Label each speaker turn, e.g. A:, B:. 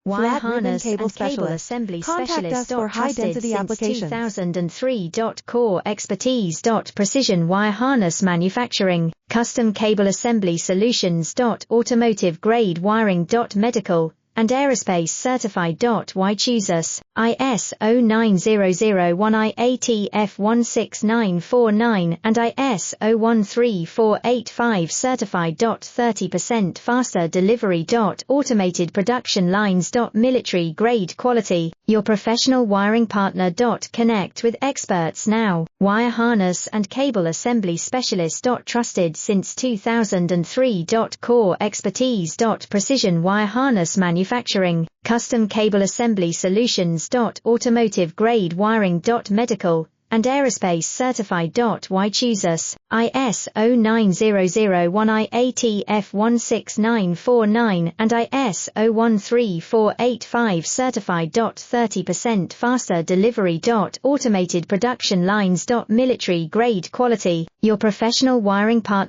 A: Wire
B: Flat ribbon
A: harness
B: cable
A: and cable
B: specialist.
A: assembly
B: Contact
A: specialist.
B: us for high-density
A: Trusted
B: applications.
A: since 2003. Core expertise. Precision wire harness manufacturing. Custom cable assembly solutions. Automotive grade wiring. Medical and aerospace certified. Why choose us? ISO 9001 IATF 16949 and ISO 13485 certified. 30% faster delivery. Automated production lines. Military grade quality. Your professional wiring partner. Connect with experts now. Wire harness and cable assembly specialist. Trusted since 2003. Core expertise. Precision wire harness manufacturing. Custom cable assembly solutions. Automotive grade wiring. Medical and aerospace certified. Why choose us? ISO 9001 IATF 16949 and ISO 13485 certified. 30% faster delivery. Automated production lines. Military grade quality. Your professional wiring partner.